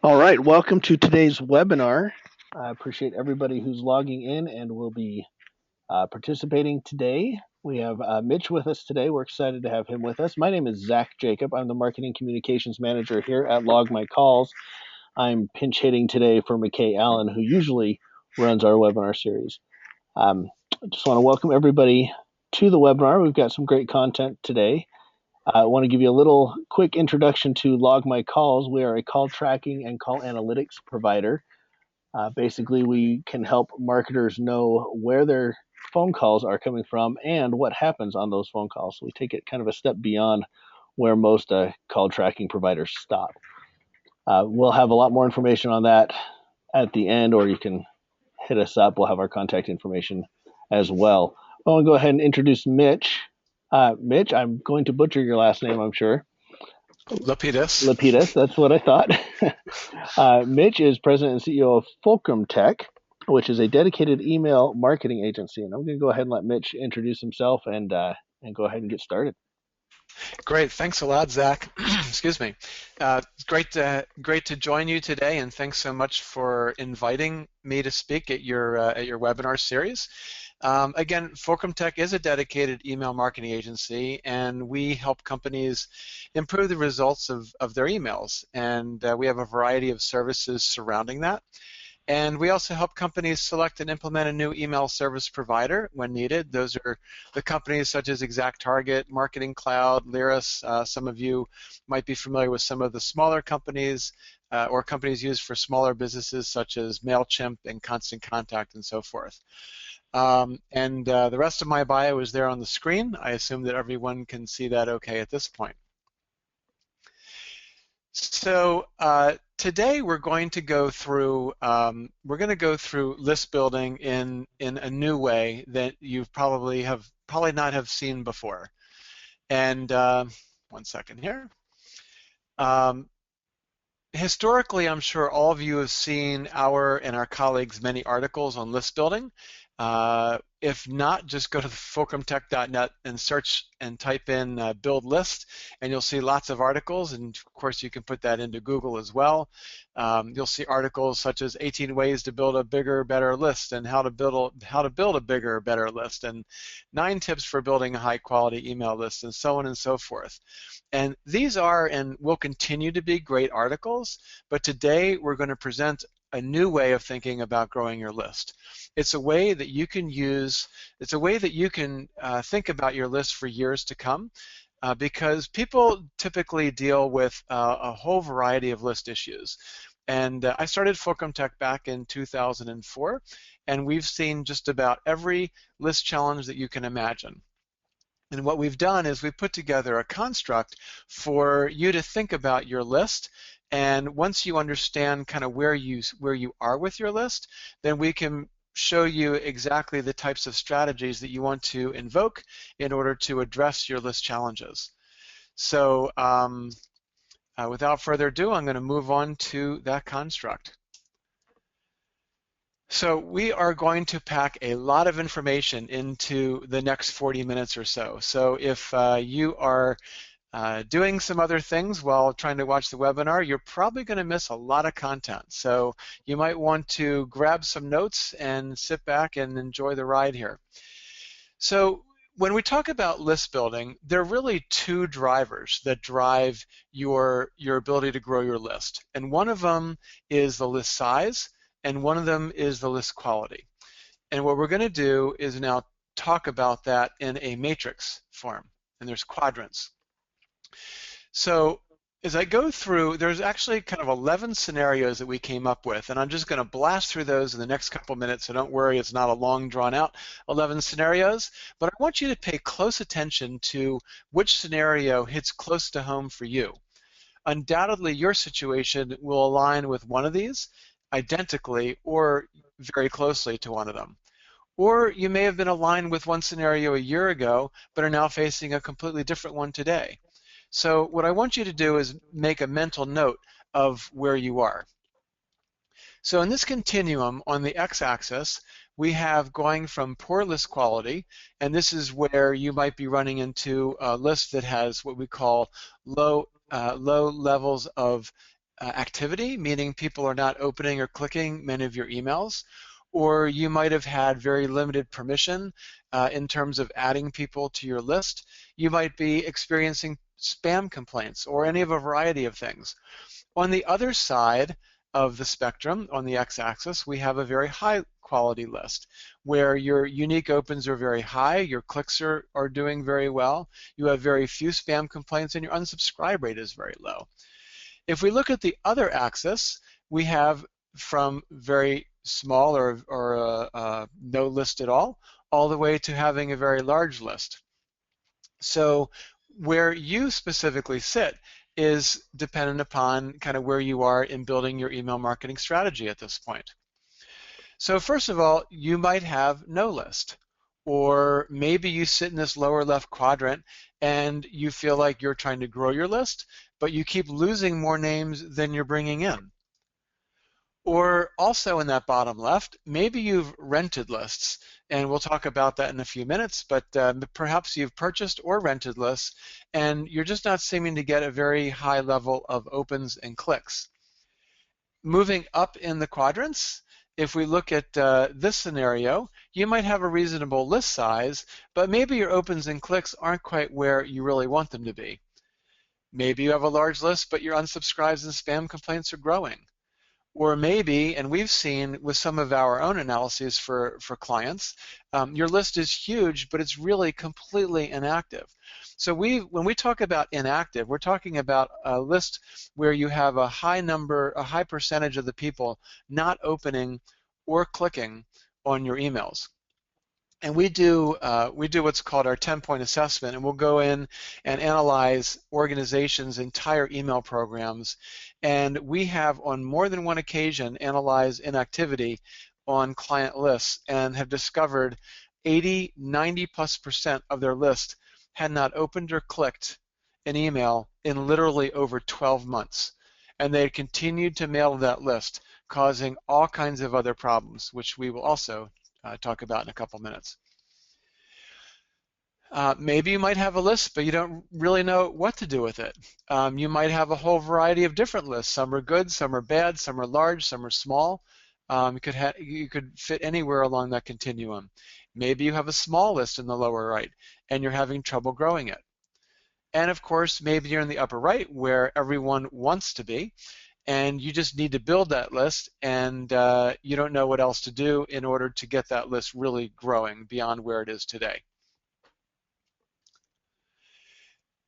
All right, welcome to today's webinar. I appreciate everybody who's logging in and will be participating today. We have Mitch with us today. We're excited to have him with us. My name is Zach Jacob. I'm the Marketing Communications Manager here at Log My Calls. I'm pinch hitting today for McKay Allen, who usually runs our webinar series. I just want to welcome everybody to the webinar. We've got some great content today. I want to give you a little quick introduction to Log My Calls. We are a call tracking and call analytics provider. Basically, we can help marketers know where their phone calls are coming from and what happens on those phone calls. So we take it kind of a step beyond where most call tracking providers stop. We'll have a lot more information on that at the end, or you can hit us up. We'll have our contact information as well. I want to go ahead and introduce Mitch. Mitch, I'm going to butcher your last name, I'm sure. Lapidus. Lapidus, that's what I thought. Mitch is president and CEO of Fulcrum Tech, which is a dedicated email marketing agency. And I'm going to go ahead and let Mitch introduce himself and go ahead and get started. Great, thanks a lot, Zach. Excuse me. Great to join you today, and thanks so much for inviting me to speak at your webinar series. Again, Fulcrum Tech is a dedicated email marketing agency, and we help companies improve the results of their emails. And we have a variety of services surrounding that. And we also help companies select and implement a new email service provider when needed. Those are the companies such as ExactTarget, Marketing Cloud, Lyris. Some of you might be familiar with some of the smaller companies or companies used for smaller businesses such as MailChimp and Constant Contact and so forth. The rest of my bio is there on the screen. I assume that everyone can see that okay at this point. So today we're going to go through list building in a new way that you probably not have seen before. And one second here. Historically, I'm sure all of you have seen our and our colleagues' many articles on list building. If not, just go to fulcrumtech.net and search and type in build list, and you'll see lots of articles, and of course you can put that into Google as well. You'll see articles such as 18 ways to build a bigger, better list, and how to build a bigger, better list, and 9 tips for building a high-quality email list, and so on and so forth. And these are and will continue to be great articles, but today we're going to present a new way of thinking about growing your list. It's a way that you can think about your list for years to come because people typically deal with a whole variety of list issues. And I started Fulcrum Tech back in 2004, and we've seen just about every list challenge that you can imagine. And what we've done is we've put together a construct for you to think about your list. And once you understand kind of where you are with your list, then we can show you exactly the types of strategies that you want to invoke in order to address your list challenges. So without further ado, I'm going to move on to that construct. So we are going to pack a lot of information into the next 40 minutes or so. So if you are doing some other things while trying to watch the webinar, you're probably going to miss a lot of content. So you might want to grab some notes and sit back and enjoy the ride here. So when we talk about list building, there are really 2 drivers that drive your ability to grow your list. And one of them is the list size, and one of them is the list quality. And what we're going to do is now talk about that in a matrix form, and there's quadrants. So as I go through, there's actually kind of 11 scenarios that we came up with, and I'm just going to blast through those in the next couple minutes, so don't worry, it's not a long drawn out 11 scenarios, but I want you to pay close attention to which scenario hits close to home for you. Undoubtedly, your situation will align with one of these identically or very closely to one of them. Or you may have been aligned with one scenario a year ago, but are now facing a completely different one today. So what I want you to do is make a mental note of where you are. So in this continuum on the x-axis, we have going from poor list quality, and this is where you might be running into a list that has what we call low levels of activity, meaning people are not opening or clicking many of your emails, or you might have had very limited permission in terms of adding people to your list. You might be experiencing spam complaints or any of a variety of things. On the other side of the spectrum, on the x-axis, we have a very high quality list where your unique opens are very high, your clicks are doing very well, you have very few spam complaints, and your unsubscribe rate is very low. If we look at the other axis, we have from very small or no list at all the way to having a very large list. So where you specifically sit is dependent upon kind of where you are in building your email marketing strategy at this point. So first of all, you might have no list, or maybe you sit in this lower left quadrant and you feel like you're trying to grow your list, but you keep losing more names than you're bringing in. Or also in that bottom left, maybe you've rented lists, and we'll talk about that in a few minutes, but perhaps you've purchased or rented lists, and you're just not seeming to get a very high level of opens and clicks. Moving up in the quadrants, if we look at this scenario, you might have a reasonable list size, but maybe your opens and clicks aren't quite where you really want them to be. Maybe you have a large list, but your unsubscribes and spam complaints are growing. Or maybe, and we've seen with some of our own analyses for clients, your list is huge, but it's really completely inactive. So when we talk about inactive, we're talking about a list where you have a high percentage of the people not opening or clicking on your emails. And we do what's called our 10-point assessment, and we'll go in and analyze organizations' entire email programs. And we have, on more than one occasion, analyzed inactivity on client lists and have discovered 80, 90+% of their list had not opened or clicked an email in literally over 12 months. And they continued to mail that list, causing all kinds of other problems, which we will also talk about in a couple minutes. Maybe you might have a list, but you don't really know what to do with it. You might have a whole variety of different lists. Some are good, some are bad, some are large, some are small. You could fit anywhere along that continuum. Maybe you have a small list in the lower right, and you're having trouble growing it. And of course, maybe you're in the upper right where everyone wants to be, and you just need to build that list, and you don't know what else to do in order to get that list really growing beyond where it is today.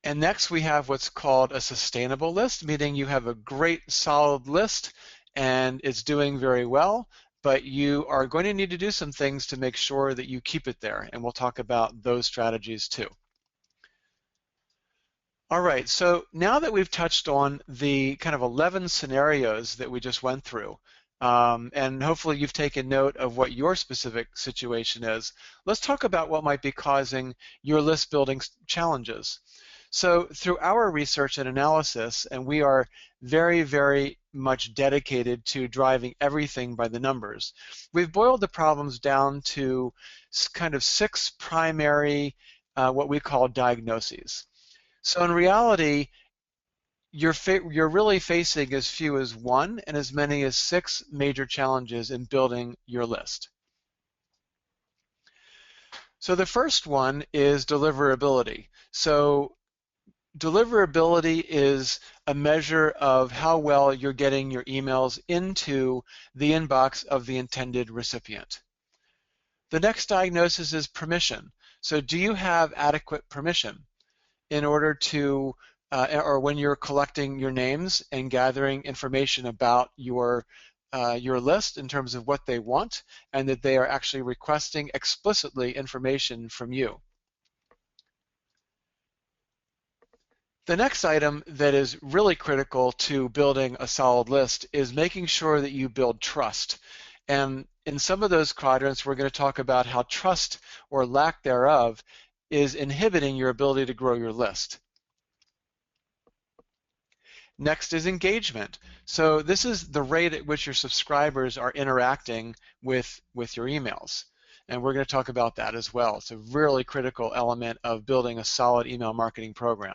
And next we have what's called a sustainable list, meaning you have a great solid list and it's doing very well, but you are going to need to do some things to make sure that you keep it there, and we'll talk about those strategies too. All right, so now that we've touched on the kind of 11 scenarios that we just went through, and hopefully you've taken note of what your specific situation is, let's talk about what might be causing your list building challenges. So through our research and analysis, and we are very, very much dedicated to driving everything by the numbers, we've boiled the problems down to kind of 6 primary, what we call diagnoses. So in reality, you're really facing as few as 1 and as many as 6 major challenges in building your list. So the first one is deliverability. So deliverability is a measure of how well you're getting your emails into the inbox of the intended recipient. The next diagnosis is permission. So do you have adequate permission in order to, or when you're collecting your names and gathering information about your list in terms of what they want, and that they are actually requesting explicitly information from you. The next item that is really critical to building a solid list is making sure that you build trust. And in some of those quadrants, we're going to talk about how trust or lack thereof is inhibiting your ability to grow your list. Next is engagement. So this is the rate at which your subscribers are interacting with your emails. And we're going to talk about that as well. It's a really critical element of building a solid email marketing program.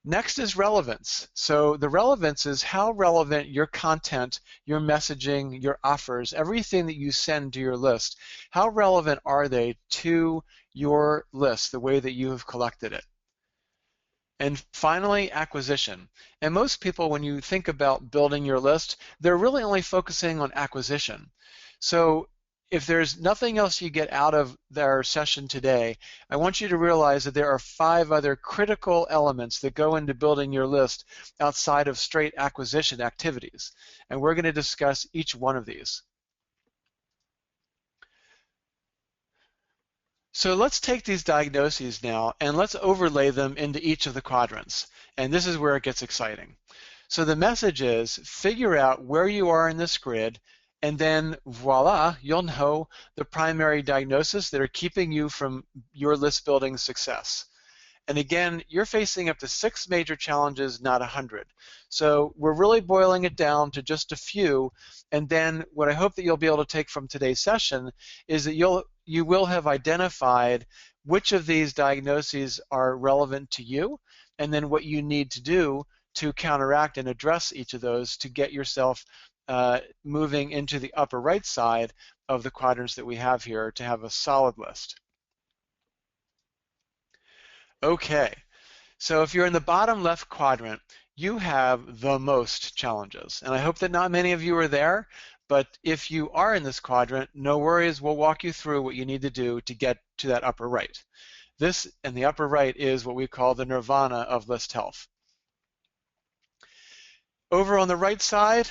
Next is relevance. So the relevance is how relevant your content, your messaging, your offers, everything that you send to your list, how relevant are they to your list, the way that you have collected it? And finally, acquisition. And most people, when you think about building your list, they're really only focusing on acquisition. So if there's nothing else you get out of their session today, I want you to realize that there are 5 other critical elements that go into building your list outside of straight acquisition activities. And we're going to discuss each one of these. So let's take these diagnoses now and let's overlay them into each of the quadrants. And this is where it gets exciting. So the message is figure out where you are in this grid, and then voila, you'll know the primary diagnoses that are keeping you from your list building success. And again, you're facing up to 6 major challenges, not 100. So we're really boiling it down to just a few. And then what I hope that you'll be able to take from today's session is that you will have identified which of these diagnoses are relevant to you, and then what you need to do to counteract and address each of those to get yourself moving into the upper right side of the quadrants that we have here to have a solid list. Okay, so if you're in the bottom left quadrant, you have the most challenges. And I hope that not many of you are there, but if you are in this quadrant, no worries, we'll walk you through what you need to do to get to that upper right. This in the upper right is what we call the nirvana of list health. Over on the right side,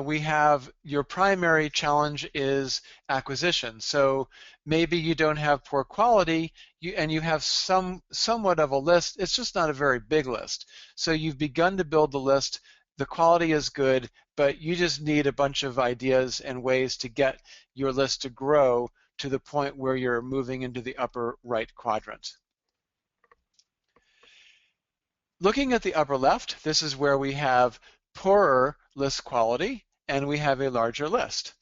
we have your primary challenge is acquisition. So maybe you don't have poor quality and you have somewhat of a list. It's just not a very big list. So you've begun to build the list. The quality is good, but you just need a bunch of ideas and ways to get your list to grow to the point where you're moving into the upper right quadrant. Looking at the upper left, this is where we have poorer list quality and we have a larger list.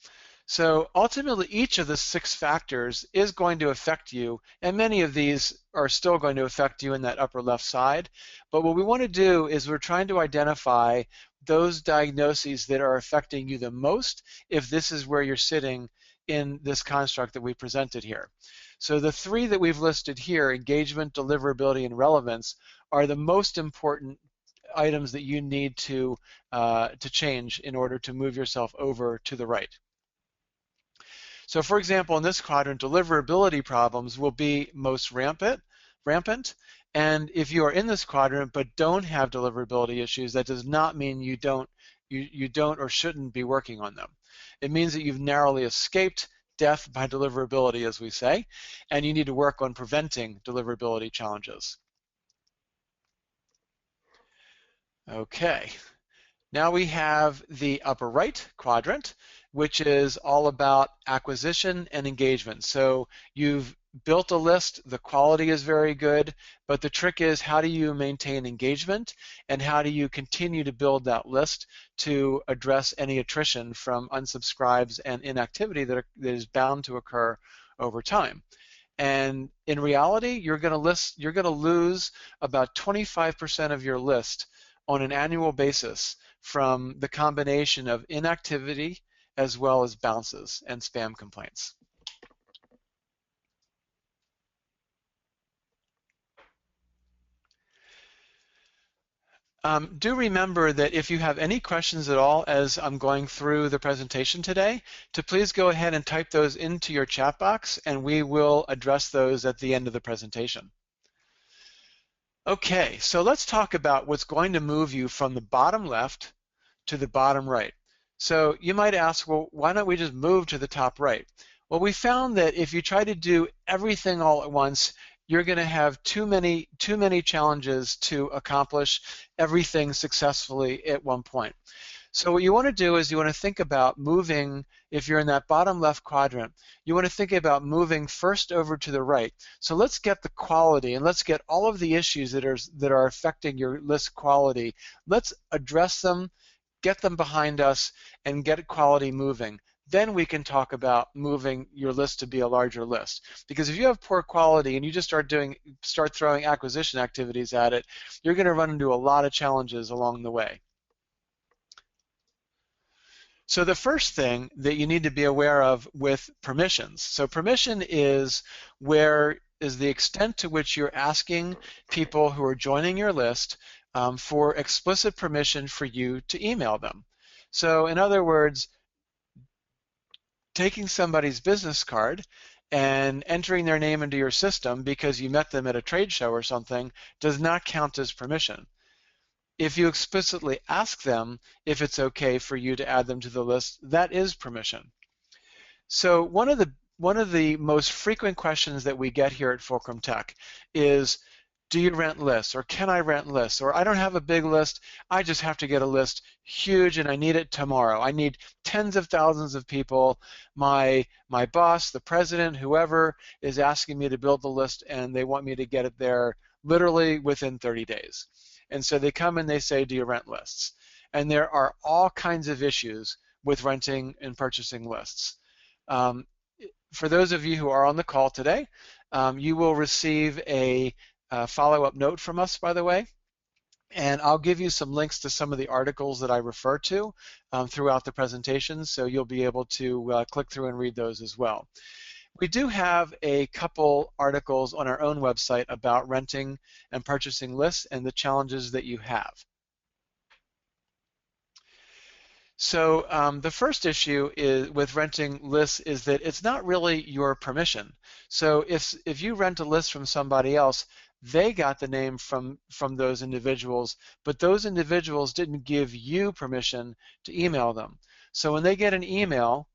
So ultimately, each of the 6 factors is going to affect you, and many of these are still going to affect you in that upper left side. But what we want to do is we're trying to identify those diagnoses that are affecting you the most if this is where you're sitting in this construct that we presented here. So the 3 that we've listed here, engagement, deliverability, and relevance, are the most important items that you need to change in order to move yourself over to the right. So for example, in this quadrant, deliverability problems will be most rampant. And if you are in this quadrant but don't have deliverability issues, that does not mean you don't or shouldn't be working on them. It means that you've narrowly escaped death by deliverability, as we say, and you need to work on preventing deliverability challenges. Okay, now we have the upper right quadrant, which is all about acquisition and engagement. So you've built a list, the quality is very good, but the trick is how do you maintain engagement and how do you continue to build that list to address any attrition from unsubscribes and inactivity that is bound to occur over time. And in reality, you're going to lose about 25% of your list on an annual basis from the combination of inactivity as well as bounces and spam complaints. Do remember that if you have any questions at all as I'm going through the presentation today, to please go ahead and type those into your chat box and we will address those at the end of the presentation. Okay, so let's talk about what's going to move you from the bottom left to the bottom right. So you might ask, well, why don't we just move to the top right? Well, we found that if you try to do everything all at once, you're going to have too many challenges to accomplish everything successfully at one point. So what you want to do is you want to think about moving, if you're in that bottom left quadrant, you want to think about moving first over to the right. So let's get the quality and let's get all of the issues that are affecting your list quality. Let's address them, get them behind us, and get quality moving. Then we can talk about moving your list to be a larger list. Because if you have poor quality and you just start throwing acquisition activities at it, you're going to run into a lot of challenges along the way. So the first thing that you need to be aware of with permissions. So permission is the extent to which you're asking people who are joining your list for explicit permission for you to email them. So in other words, taking somebody's business card and entering their name into your system because you met them at a trade show or something does not count as permission. If you explicitly ask them if it's okay for you to add them to the list, that is permission. So one of the most frequent questions that we get here at Fulcrum Tech is, do you rent lists, or can I rent lists, or I don't have a big list, I just have to get a list huge and I need it tomorrow. I need tens of thousands of people. My boss, the president, whoever is asking me to build the list and they want me to get it there literally within 30 days. And so they come and they say, do you rent lists? And there are all kinds of issues with renting and purchasing lists. For those of you who are on the call today, you will receive a follow-up note from us, by the way, and I'll give you some links to some of the articles that I refer to throughout the presentation, so you'll be able to click through and read those as well. We do have a couple articles on our own website about renting and purchasing lists and the challenges that you have. So the first issue with renting lists is that it's not really your permission. So if you rent a list from somebody else, they got the name from those individuals, but those individuals didn't give you permission to email them. So when they get an email,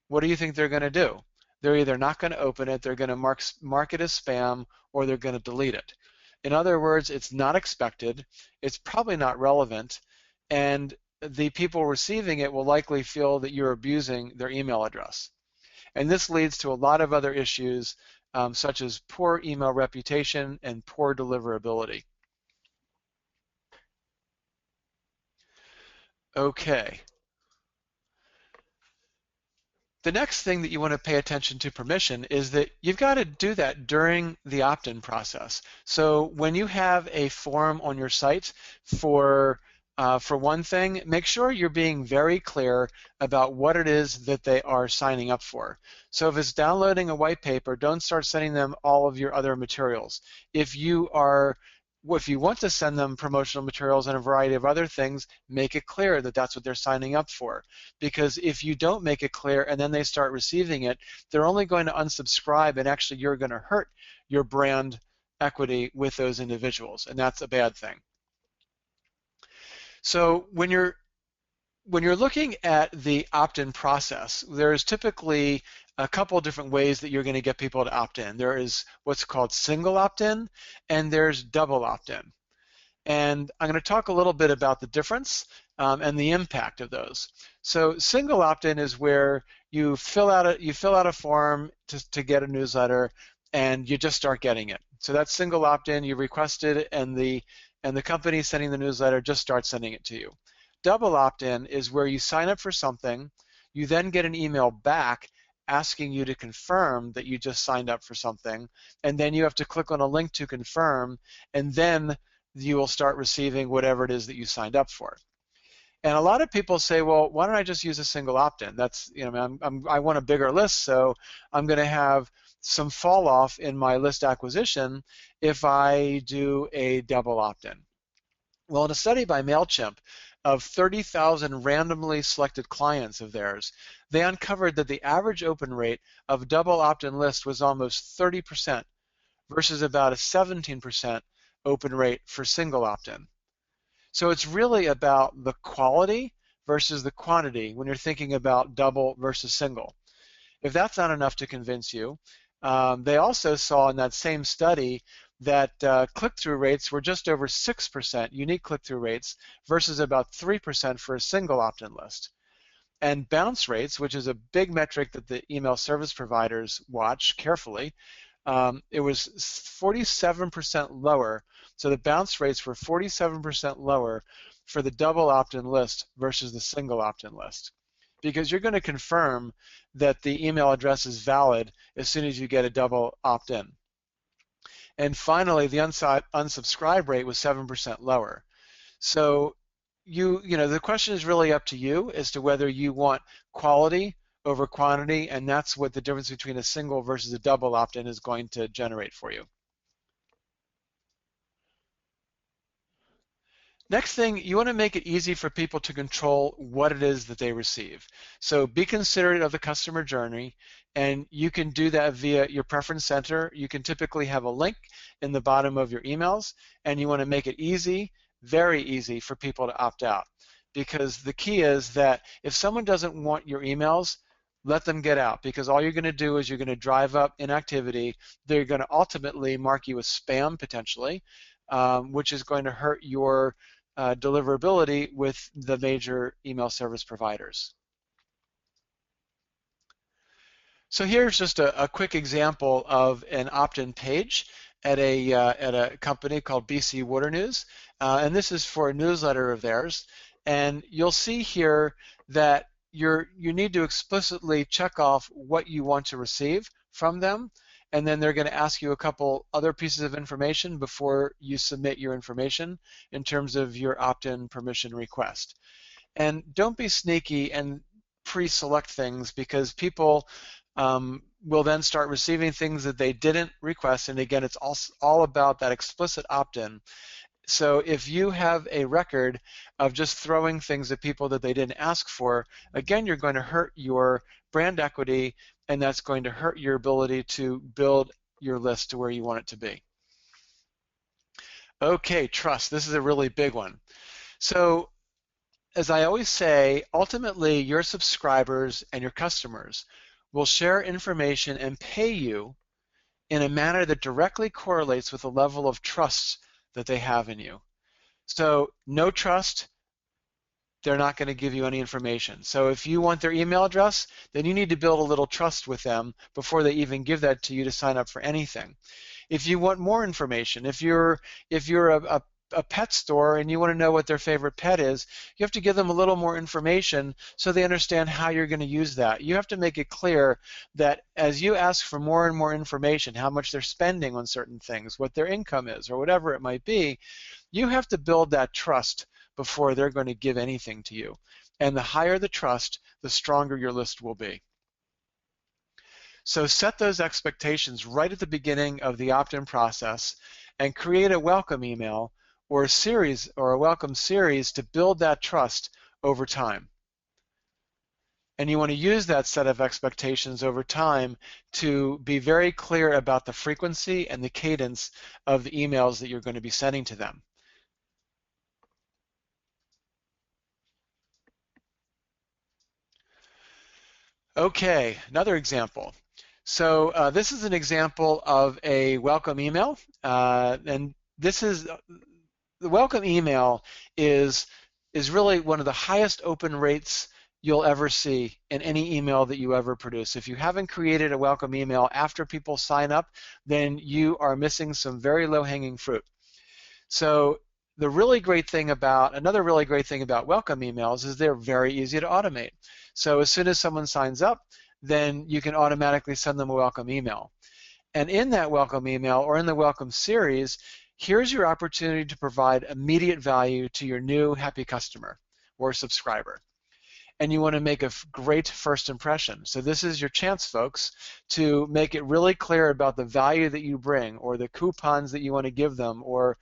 what do you think they're going to do? They're either not going to open it, they're going to mark it as spam, or they're going to delete it. In other words, it's not expected, it's probably not relevant, and the people receiving it will likely feel that you're abusing their email address. And this leads to a lot of other issues, such as poor email reputation and poor deliverability. Okay. The next thing that you want to pay attention to permission is that you've got to do that during the opt-in process. So when you have a form on your site for one thing, make sure you're being very clear about what it is that they are signing up for. So if it's downloading a white paper, don't start sending them all of your other materials. If you want to send them promotional materials and a variety of other things, make it clear that that's what they're signing up for. Because if you don't make it clear and then they start receiving it, they're only going to unsubscribe, and actually you're going to hurt your brand equity with those individuals, and that's a bad thing. So when you're looking at the opt-in process, there's typically a couple of different ways that you're going to get people to opt in. There is what's called single opt-in, and there's double opt-in. And I'm going to talk a little bit about the difference and the impact of those. So single opt-in is where you fill out a form to get a newsletter, and you just start getting it. So that's single opt-in. You request it, and the company sending the newsletter just starts sending it to you. Double opt-in is where you sign up for something, you then get an email back asking you to confirm that you just signed up for something, and then you have to click on a link to confirm, and then you will start receiving whatever it is that you signed up for. And a lot of people say, well, why don't I just use a single opt-in? That's, I want a bigger list, so I'm going to have some fall off in my list acquisition if I do a double opt-in. Well, in a study by MailChimp of 30,000 randomly selected clients of theirs, they uncovered that the average open rate of double opt-in list was almost 30% versus about a 17% open rate for single opt-in. So it's really about the quality versus the quantity when you're thinking about double versus single. If that's not enough to convince you, They also saw in that same study that click-through rates were just over 6%, unique click-through rates, versus about 3% for a single opt-in list. And bounce rates, which is a big metric that the email service providers watch carefully, it was 47% lower. So the bounce rates were 47% lower for the double opt-in list versus the single opt-in list. Because you're going to confirm that the email address is valid as soon as you get a double opt-in. And finally, the unsubscribe rate was 7% lower. So the question is really up to you as to whether you want quality over quantity, and that's what the difference between a single versus a double opt-in is going to generate for you. Next thing, you want to make it easy for people to control what it is that they receive. So be considerate of the customer journey, and you can do that via your preference center. You can typically have a link in the bottom of your emails, and you want to make it easy, very easy for people to opt out. Because the key is that if someone doesn't want your emails, let them get out, because all you're going to do is you're going to drive up inactivity. They're going to ultimately mark you as spam potentially, which is going to hurt your deliverability with the major email service providers. So here's just a quick example of an opt-in page at a company called BC Water News, and this is for a newsletter of theirs. And you'll see here that you need to explicitly check off what you want to receive from them, and then they're going to ask you a couple other pieces of information before you submit your information in terms of your opt-in permission request. And don't be sneaky and pre-select things, because people will then start receiving things that they didn't request. And again, it's all about that explicit opt-in. So if you have a record of just throwing things at people that they didn't ask for, again, you're going to hurt your brand equity, and that's going to hurt your ability to build your list to where you want it to be. Okay, trust. This is a really big one. So as I always say, ultimately your subscribers and your customers will share information and pay you in a manner that directly correlates with the level of trust that they have in you. So no trust, they're not going to give you any information. So if you want their email address, then you need to build a little trust with them before they even give that to you to sign up for anything. If you want more information, if you're a pet store and you want to know what their favorite pet is, you have to give them a little more information so they understand how you're going to use that. You have to make it clear that as you ask for more and more information, how much they're spending on certain things, what their income is, or whatever it might be, you have to build that trust before they're going to give anything to you. And the higher the trust, the stronger your list will be. So set those expectations right at the beginning of the opt-in process and create a welcome email or a series or a welcome series to build that trust over time. And you want to use that set of expectations over time to be very clear about the frequency and the cadence of the emails that you're going to be sending to them. Okay, another example. So this is an example of a welcome email, and this is the welcome email is really one of the highest open rates you'll ever see in any email that you ever produce. If you haven't created a welcome email after people sign up, then you are missing some very low-hanging fruit. So another really great thing about welcome emails is they're very easy to automate. So as soon as someone signs up, then you can automatically send them a welcome email. And in that welcome email or in the welcome series, here's your opportunity to provide immediate value to your new happy customer or subscriber. And you want to make a great first impression. So this is your chance, folks, to make it really clear about the value that you bring or the coupons that you want to give them, or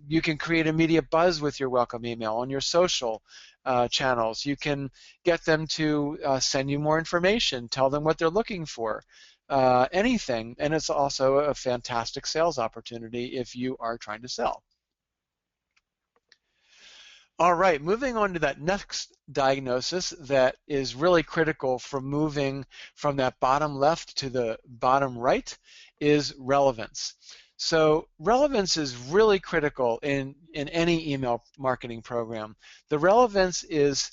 you can create immediate buzz with your welcome email on your social channels. You can get them to send you more information, tell them what they're looking for, anything. And it's also a fantastic sales opportunity if you are trying to sell. All right, moving on to that next diagnosis that is really critical for moving from that bottom left to the bottom right is relevance. So relevance is really critical in any email marketing program. The relevance is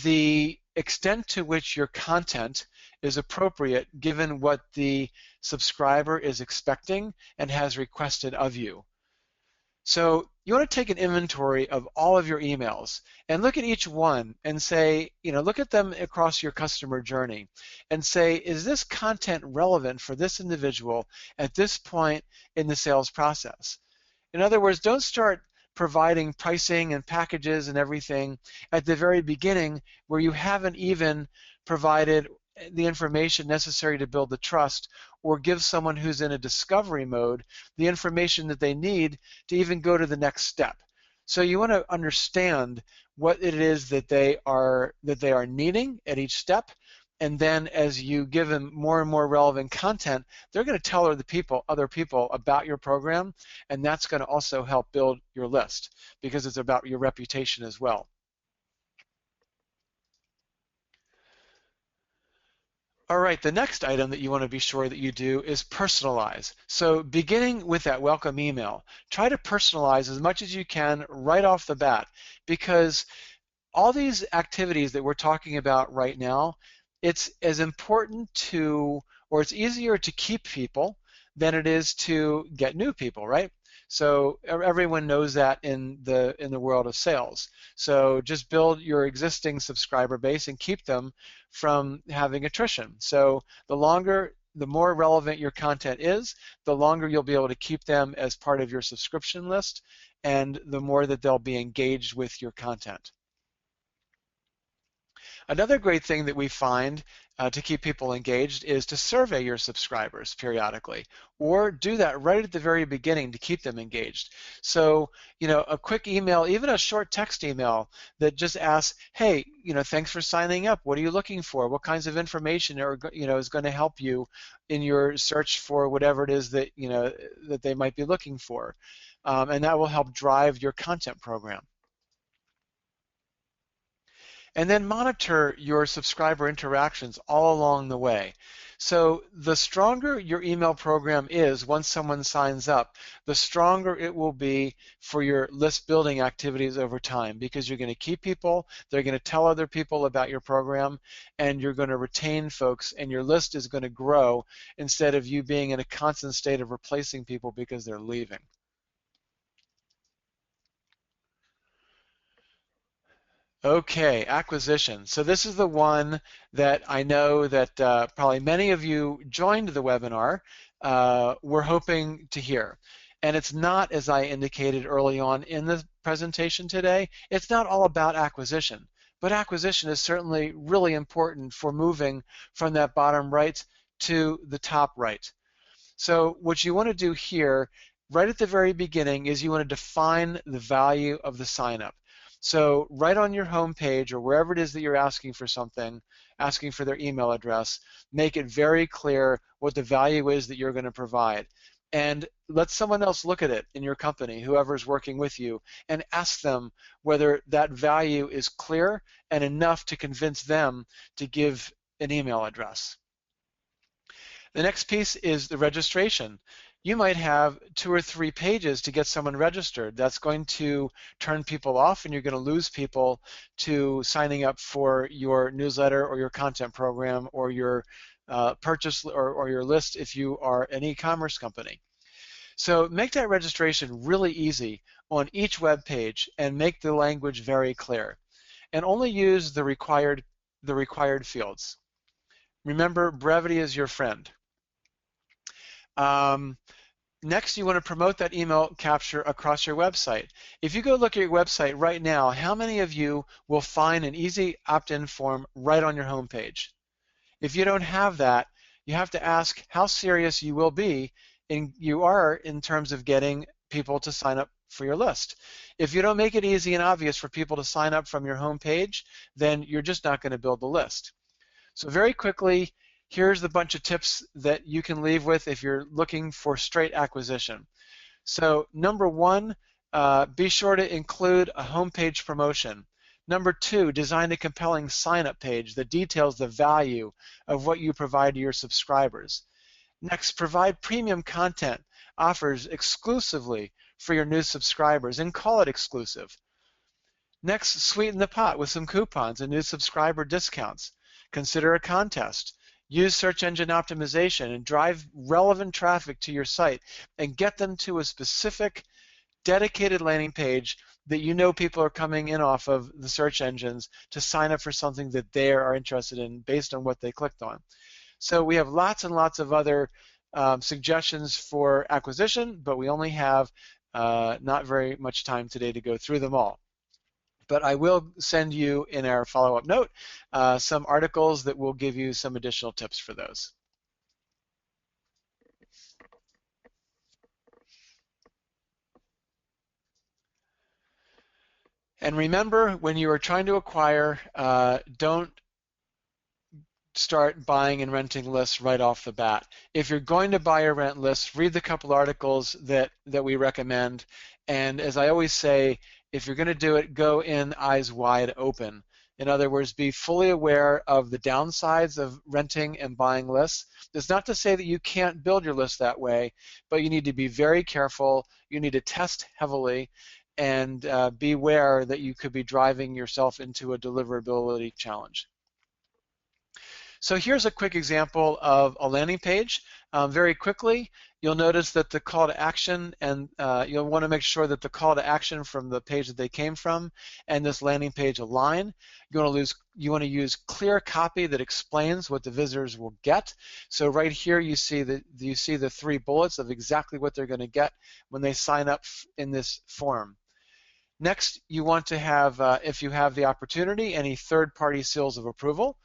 the extent to which your content is appropriate given what the subscriber is expecting and has requested of you. So you want to take an inventory of all of your emails and look at each one and say, look at them across your customer journey and say, is this content relevant for this individual at this point in the sales process? In other words, don't start providing pricing and packages and everything at the very beginning where you haven't even provided the information necessary to build the trust or give someone who's in a discovery mode the information that they need to even go to the next step. So you want to understand what it is that they are needing at each step, and then as you give them more and more relevant content, they're going to tell other people about your program, and that's going to also help build your list because it's about your reputation as well. All right, the next item that you want to be sure that you do is personalize. So beginning with that welcome email, try to personalize as much as you can right off the bat, because all these activities that we're talking about right now, it's as important to, or it's easier to keep people than it is to get new people, right? So everyone knows that in the world of sales. So just build your existing subscriber base and keep them from having attrition. So the more relevant your content is, the longer you'll be able to keep them as part of your subscription list, and the more that they'll be engaged with your content. Another great thing that we find to keep people engaged is to survey your subscribers periodically, or do that right at the very beginning to keep them engaged. So, a quick email, even a short text email that just asks, hey, thanks for signing up. What are you looking for? What kinds of information is going to help you in your search for whatever it is that, that they might be looking for. And that will help drive your content program. And then monitor your subscriber interactions all along the way. So the stronger your email program is once someone signs up, the stronger it will be for your list building activities over time, because you're going to keep people, they're going to tell other people about your program, and you're going to retain folks, and your list is going to grow instead of you being in a constant state of replacing people because they're leaving. Okay, acquisition. So this is the one that I know that probably many of you joined the webinar were hoping to hear. And it's not, as I indicated early on in the presentation today, it's not all about acquisition. But acquisition is certainly really important for moving from that bottom right to the top right. So what you want to do here, right at the very beginning, is you want to define the value of the sign-up. So right on your home page or wherever it is that you're asking for something, asking for their email address, make it very clear what the value is that you're going to provide. And let someone else look at it in your company, whoever's working with you, and ask them whether that value is clear and enough to convince them to give an email address. The next piece is the registration. You might have 2 or 3 pages to get someone registered. That's going to turn people off, and you're going to lose people to signing up for your newsletter or your content program or your purchase or your list if you are an e-commerce company. So make that registration really easy on each web page and make the language very clear. And only use the required fields. Remember, brevity is your friend. Next, you want to promote that email capture across your website. If you go look at your website right now, how many of you will find an easy opt-in form right on your home page? If you don't have that, you have to ask how serious you are in terms of getting people to sign up for your list. If you don't make it easy and obvious for people to sign up from your home page, then you're just not going to build the list. So very quickly, here's the bunch of tips that you can leave with if you're looking for straight acquisition. So number one, be sure to include a homepage promotion. Number 2, design a compelling sign-up page that details the value of what you provide to your subscribers. Next, provide premium content offers exclusively for your new subscribers and call it exclusive. Next, sweeten the pot with some coupons and new subscriber discounts. Consider a contest. Use search engine optimization and drive relevant traffic to your site and get them to a specific dedicated landing page that you know people are coming in off of the search engines to sign up for something that they are interested in based on what they clicked on. So we have lots and lots of other suggestions for acquisition, but we only have not very much time today to go through them all. But I will send you in our follow-up note some articles that will give you some additional tips for those. And remember, when you are trying to acquire, don't start buying and renting lists right off the bat. If you're going to buy or rent lists, read the couple articles that we recommend. And as I always say, if you're going to do it, go in eyes wide open. In other words, be fully aware of the downsides of renting and buying lists. That's not to say that you can't build your list that way, but you need to be very careful. You need to test heavily and beware that you could be driving yourself into a deliverability challenge. So here's a quick example of a landing page. Very quickly, you'll notice that the call to action, and you'll want to make sure that the call to action from the page that they came from and this landing page align. You want to use clear copy that explains what the visitors will get. So right here you see the 3 bullets of exactly what they're going to get when they sign up in this form. Next, you want to have, if you have the opportunity, any third-party seals of approval.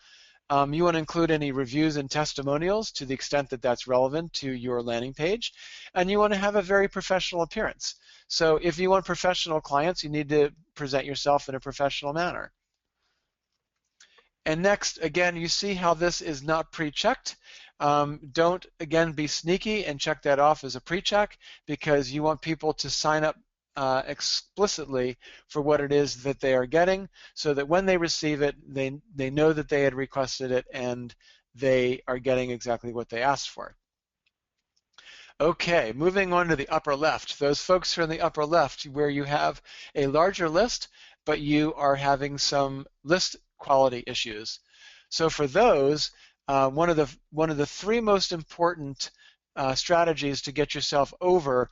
You want to include any reviews and testimonials to the extent that that's relevant to your landing page. And you want to have a very professional appearance. So if you want professional clients, you need to present yourself in a professional manner. And next, again, you see how this is not pre-checked. Don't, again, be sneaky and check that off as a pre-check, because you want people to sign up explicitly for what it is that they are getting, so that when they receive it, they know that they had requested it and they are getting exactly what they asked for. Okay, moving on to the upper left. Those folks who are in the upper left where you have a larger list, but you are having some list quality issues. So for those, one of the 3 most important strategies to get yourself over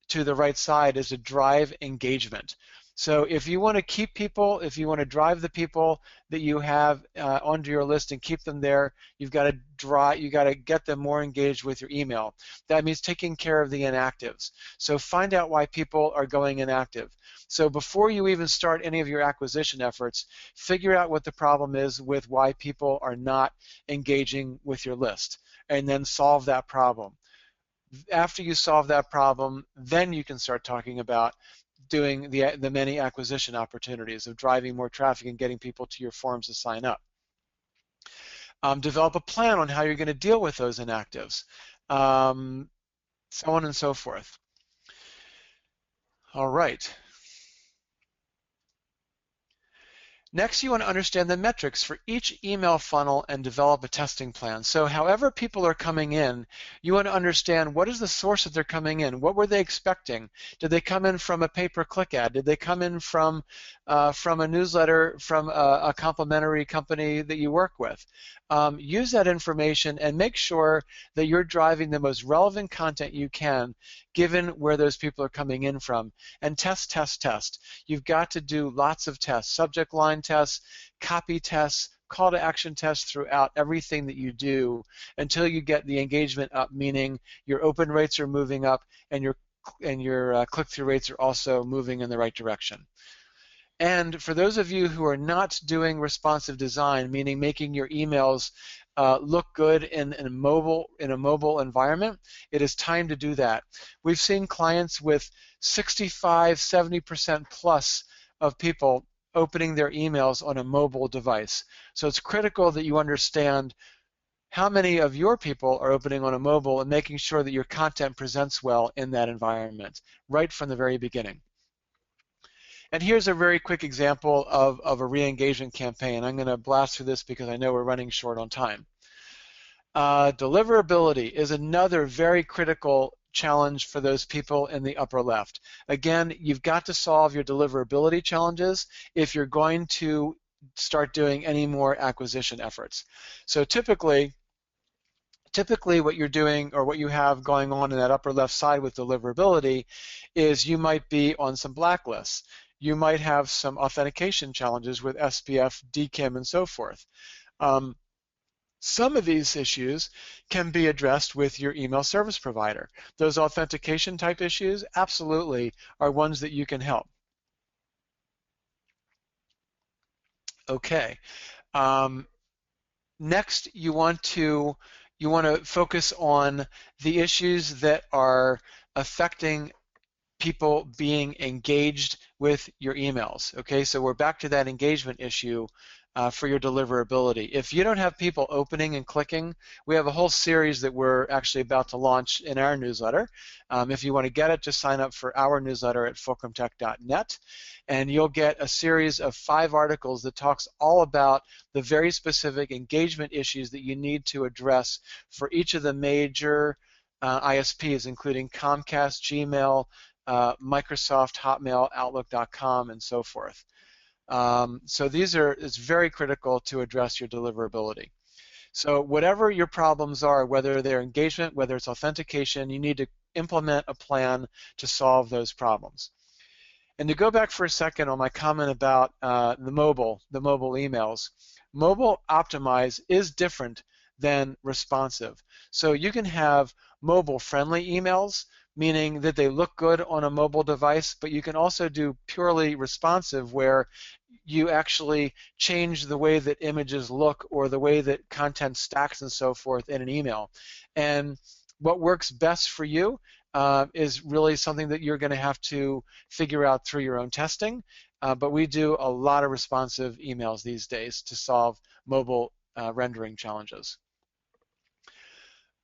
to the right side is to drive engagement. So if you want to keep people, if you want to drive the people that you have onto your list and keep them there, you got to get them more engaged with your email. That means taking care of the inactives. So find out why people are going inactive. So before you even start any of your acquisition efforts, figure out what the problem is with why people are not engaging with your list, and then solve that problem. After you solve that problem, then you can start talking about doing the many acquisition opportunities of driving more traffic and getting people to your forums to sign up. Develop a plan on how you're going to deal with those inactives, so on and so forth. All right. Next, you want to understand the metrics for each email funnel and develop a testing plan. So however people are coming in, you want to understand what is the source that they're coming in. What were they expecting? Did they come in from a pay-per-click ad? Did they come in from a newsletter from a complimentary company that you work with? Use that information and make sure that you're driving the most relevant content you can, given where those people are coming in from. And test, test, test. You've got to do lots of tests, subject line tests, copy tests, call to action tests throughout everything that you do until you get the engagement up, meaning your open rates are moving up and your click-through rates are also moving in the right direction. And for those of you who are not doing responsive design, meaning making your emails look good in a mobile environment, it is time to do that. We've seen clients with 65, 70% plus of people opening their emails on a mobile device. So it's critical that you understand how many of your people are opening on a mobile and making sure that your content presents well in that environment right from the very beginning. And here's a very quick example of a re-engagement campaign. I'm going to blast through this because I know we're running short on time. Deliverability is another very critical challenge for those people in the upper left. Again, you've got to solve your deliverability challenges if you're going to start doing any more acquisition efforts. So typically what you're doing or what you have going on in that upper left side with deliverability is you might be on some blacklists. You might have some authentication challenges with SPF, DKIM, and so forth. Some of these issues can be addressed with your email service provider. Those authentication type issues absolutely are ones that you can help. Okay. Next, you want to focus on the issues that are affecting people being engaged with your emails. Okay, so we're back to that engagement issue for your deliverability. If you don't have people opening and clicking, we have a whole series that we're actually about to launch in our newsletter. If you want to get it, just sign up for our newsletter at fulcrumtech.net, and you'll get a series of 5 articles that talks all about the very specific engagement issues that you need to address for each of the major ISPs, including Comcast, Gmail, Microsoft, Hotmail, Outlook.com, and so forth. So it's very critical to address your deliverability. So whatever your problems are, whether they're engagement, whether it's authentication, you need to implement a plan to solve those problems. And to go back for a second on my comment about the mobile emails, mobile optimize is different than responsive. So you can have mobile-friendly emails, meaning that they look good on a mobile device, but you can also do purely responsive where you actually change the way that images look or the way that content stacks and so forth in an email. And what works best for you is really something that you're going to have to figure out through your own testing. But we do a lot of responsive emails these days to solve mobile rendering challenges.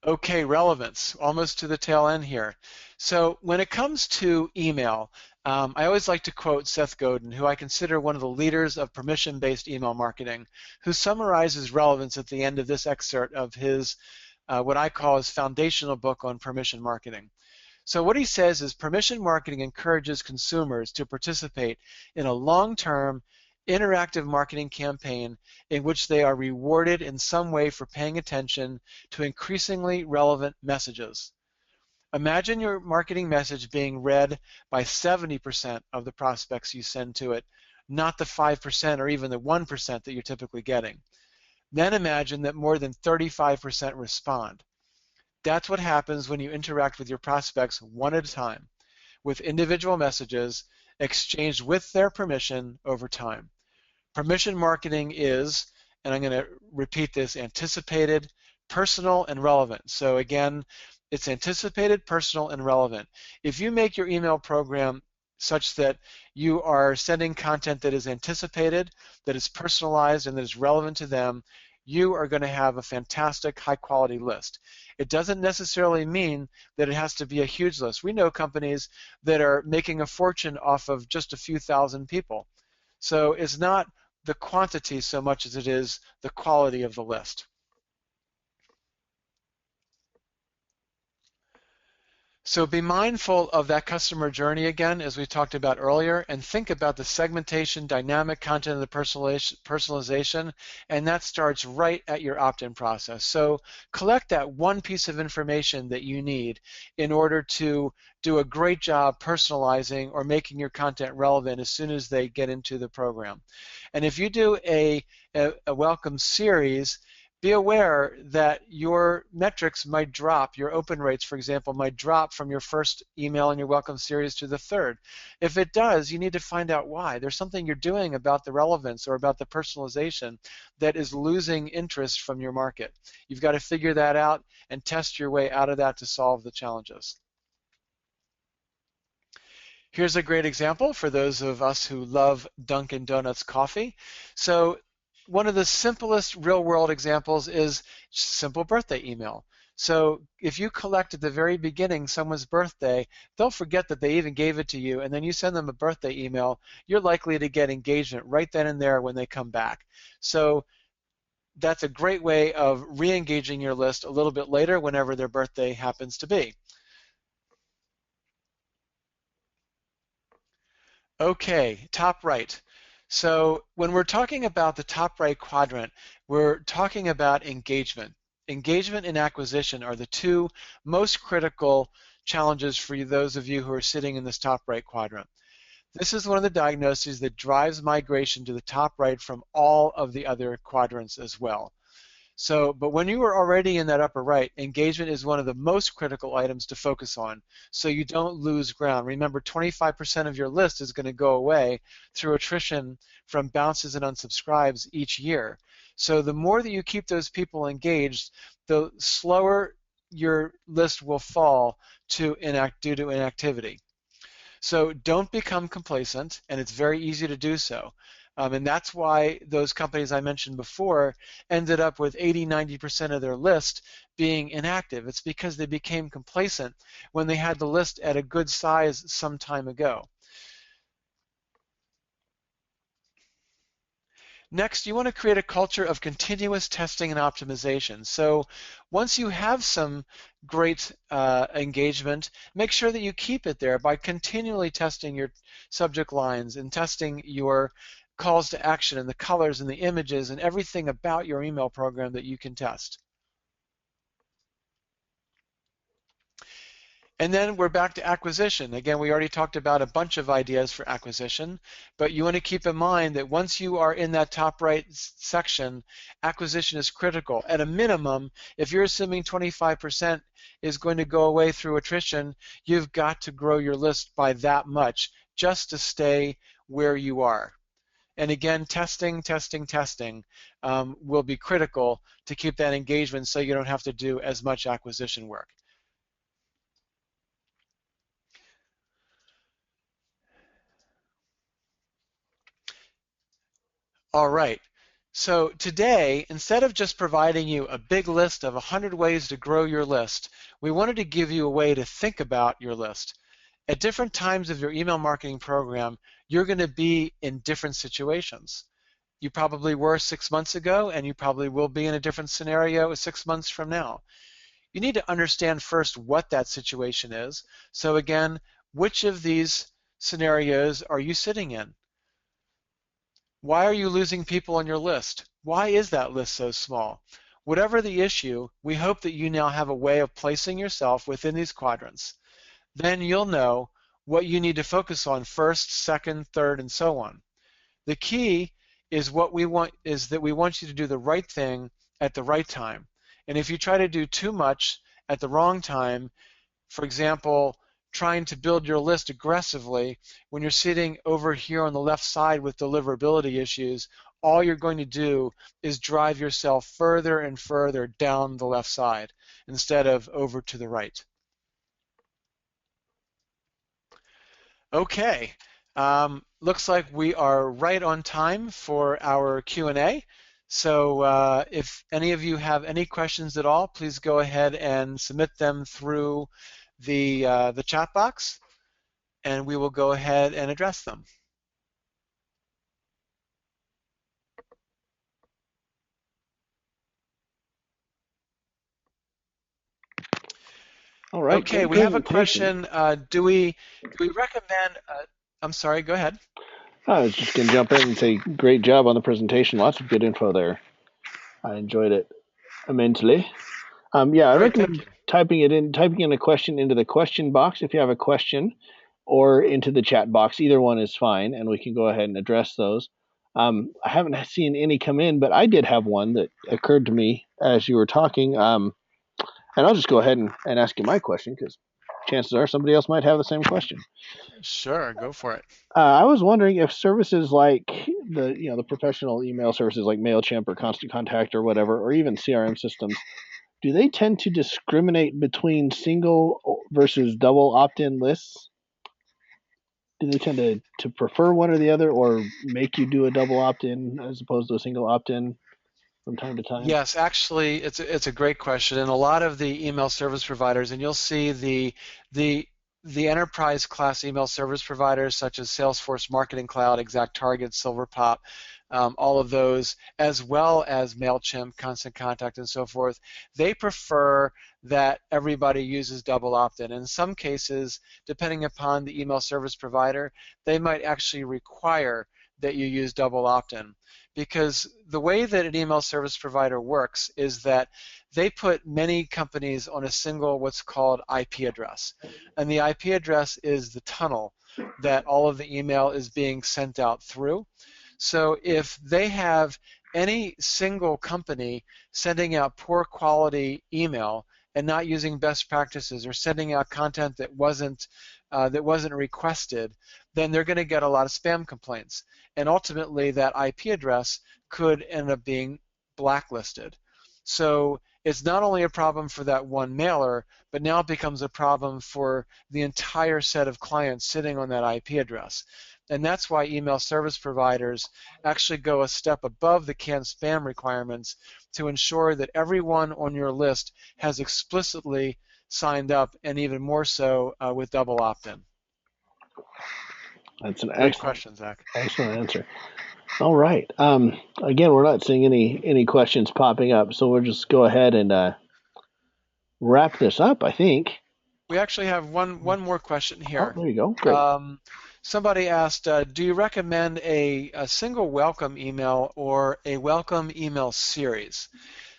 Okay, relevance, almost to the tail end here. So when it comes to email, I always like to quote Seth Godin, who I consider one of the leaders of permission-based email marketing, who summarizes relevance at the end of this excerpt of his, what I call his foundational book on permission marketing. So what he says is permission marketing encourages consumers to participate in a long-term, interactive marketing campaign in which they are rewarded in some way for paying attention to increasingly relevant messages. Imagine your marketing message being read by 70% of the prospects you send to it, not the 5% or even the 1% that you're typically getting. Then imagine that more than 35% respond. That's what happens when you interact with your prospects one at a time, with individual messages exchanged with their permission over time. Permission marketing is, and I'm going to repeat this, anticipated, personal, and relevant. So again, it's anticipated, personal, and relevant. If you make your email program such that you are sending content that is anticipated, that is personalized, and that is relevant to them, you are going to have a fantastic high-quality list. It doesn't necessarily mean that it has to be a huge list. We know companies that are making a fortune off of just a few thousand people. So it's not the quantity so much as it is the quality of the list. So be mindful of that customer journey again, as we talked about earlier, and think about the segmentation, dynamic content, and the personalization, and that starts right at your opt-in process. So collect that one piece of information that you need in order to do a great job personalizing or making your content relevant as soon as they get into the program. And if you do a welcome series, be aware that your metrics might drop. Your open rates, for example, might drop from your first email in your welcome series to the third. If it does, you need to find out why. There's something you're doing about the relevance or about the personalization that is losing interest from your market. You've got to figure that out and test your way out of that to solve the challenges. Here's a great example for those of us who love Dunkin' Donuts coffee. So one of the simplest real-world examples is simple birthday email. So if you collect at the very beginning someone's birthday, they'll forget that they even gave it to you, and then you send them a birthday email, you're likely to get engagement right then and there when they come back. So that's a great way of re-engaging your list a little bit later whenever their birthday happens to be. Okay, top right. So when we're talking about the top right quadrant, we're talking about engagement. Engagement and acquisition are the two most critical challenges for those of you who are sitting in this top right quadrant. This is one of the diagnoses that drives migration to the top right from all of the other quadrants as well. So, but when you are already in that upper right, engagement is one of the most critical items to focus on so you don't lose ground. Remember, 25% of your list is going to go away through attrition from bounces and unsubscribes each year. So the more that you keep those people engaged, the slower your list will fall due to inactivity. So don't become complacent, and it's very easy to do so. And that's why those companies I mentioned before ended up with 80, 90% of their list being inactive. It's because they became complacent when they had the list at a good size some time ago. Next, you want to create a culture of continuous testing and optimization. So once you have some great engagement, make sure that you keep it there by continually testing your subject lines and testing your calls to action and the colors and the images and everything about your email program that you can test. And then we're back to acquisition. Again, we already talked about a bunch of ideas for acquisition, but you want to keep in mind that once you are in that top right section, acquisition is critical. At a minimum, if you're assuming 25% is going to go away through attrition, you've got to grow your list by that much just to stay where you are. And again, testing will be critical to keep that engagement so you don't have to do as much acquisition work. All right. So today, instead of just providing you a big list of 100 ways to grow your list, we wanted to give you a way to think about your list. At different times of your email marketing program, you're going to be in different situations. You probably were 6 months ago, and you probably will be in a different scenario 6 months from now. You need to understand first what that situation is. So again, which of these scenarios are you sitting in? Why are you losing people on your list? Why is that list so small? Whatever the issue, we hope that you now have a way of placing yourself within these quadrants. Then you'll know what you need to focus on first, second, third, and so on. The key is what we want is that we want you to do the right thing at the right time. And if you try to do too much at the wrong time, for example, trying to build your list aggressively when you're sitting over here on the left side with deliverability issues, all you're going to do is drive yourself further and further down the left side instead of over to the right. Okay, looks like we are right on time for our Q&A. So if any of you have any questions at all, please go ahead and submit them through the chat box, and we will go ahead and address them. All right, Okay, great we have a presentation. question. Do we recommend? I'm sorry. Go ahead. I was just going to jump in and say, great job on the presentation. Lots of good info there. I enjoyed it immensely. Yeah, I Great. Thank recommend you. typing in a question into the question box if you have a question, or into the chat box. Either one is fine, and we can go ahead and address those. I haven't seen any come in, but I did have one that occurred to me as you were talking. And I'll just go ahead and ask you my question because chances are somebody else might have the same question. Sure. Go for it. I was wondering if services like the professional email services like Mailchimp or Constant Contact or whatever, or even CRM systems, do they tend to discriminate between single versus double opt-in lists? Do they tend to prefer one or the other, or make you do a double opt-in as opposed to a single opt-in? from time to time? Yes, actually, it's a great question, and a lot of the email service providers, and you'll see the the enterprise class email service providers such as Salesforce Marketing Cloud, ExactTarget, Silverpop, all of those, as well as Mailchimp, Constant Contact, and so forth. They prefer that everybody uses double opt-in. In some cases, depending upon the email service provider, they might actually require that you use double opt-in, because the way that an email service provider works is that they put many companies on a single what's called IP address. And the IP address is the tunnel that all of the email is being sent out through. So if they have any single company sending out poor quality email and not using best practices, or sending out content that wasn't requested, then they're going to get a lot of spam complaints. And ultimately, that IP address could end up being blacklisted. So it's not only a problem for that one mailer, but now it becomes a problem for the entire set of clients sitting on that IP address. And that's why email service providers actually go a step above the canned spam requirements to ensure that everyone on your list has explicitly signed up, and even more so with double opt-in. That's an Great excellent, question, Zach. excellent answer. All right. Again, we're not seeing any questions popping up, so we'll just go ahead and wrap this up, I think. We actually have one more question Oh, here. there you go. Great. Somebody asked, do you recommend a single welcome email or a welcome email series?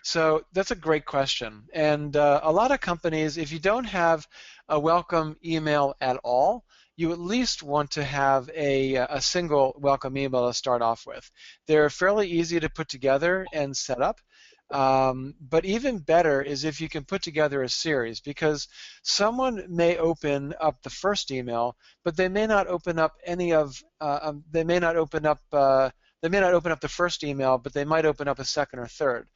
So that's a great question. And a lot of companies, if you don't have a welcome email at all, you at least want to have a single welcome email to start off with. They're fairly easy to put together and set up. But even better is if you can put together a series, because someone may open up the first email, but they may not open up any of they may not open up the first email, but they might open up a second or third.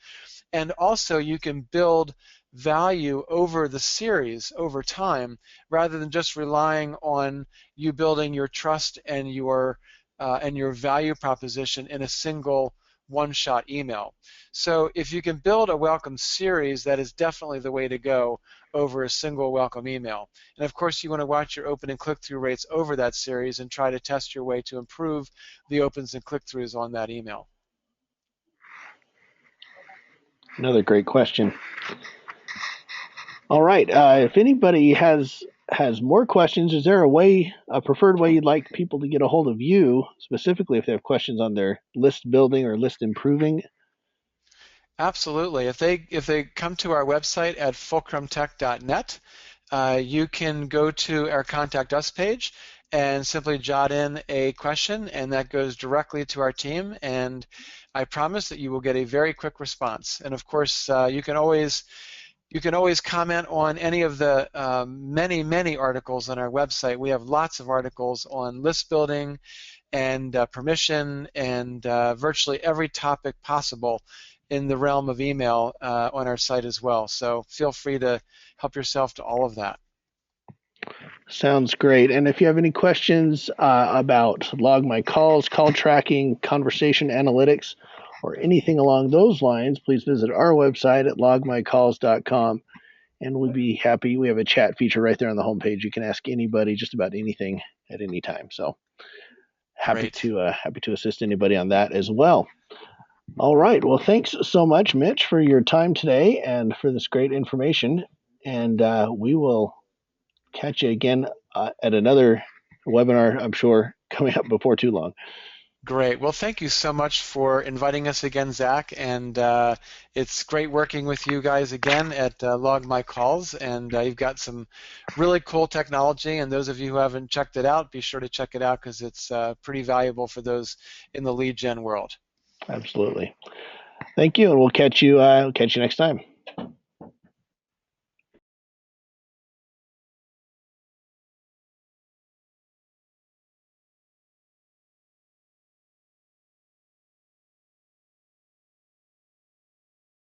And also, you can build value over the series over time, rather than just relying on you building your trust and your value proposition in a single one-shot email. So if you can build a welcome series, that is definitely the way to go over a single welcome email. And of course, you want to watch your open and click-through rates over that series and try to test your way to improve the opens and click-throughs on that email. Another great question. All right. If anybody has more questions, is there a preferred way you'd like people to get a hold of you, specifically if they have questions on their list building or list improving? Absolutely. If they come to our website at fulcrumtech.net, you can go to our Contact Us page and simply jot in a question, and that goes directly to our team, and I promise that you will get a very quick response. And of course, you can always comment on any of the many articles on our website. We have lots of articles on list building and permission and virtually every topic possible in the realm of email on our site as well. So feel free to help yourself to all of that. Sounds great. And if you have any questions about Log My Calls, call tracking, conversation analytics, or anything along those lines, please visit our website at logmycalls.com. And we'd be happy. We have a chat feature right there on the homepage. You can ask anybody just about anything at any time. So happy to assist anybody on that as well. All right. Well, thanks so much, Mitch, for your time today and for this great information. And we will catch you again at another webinar, I'm sure, coming up before too long. Great. Well, thank you so much for inviting us again, Zach. And it's great working with you guys again at Log My Calls. And you've got some really cool technology. And those of you who haven't checked it out, be sure to check it out, because it's pretty valuable for those in the lead gen world. Absolutely. Thank you, and we'll catch you next time.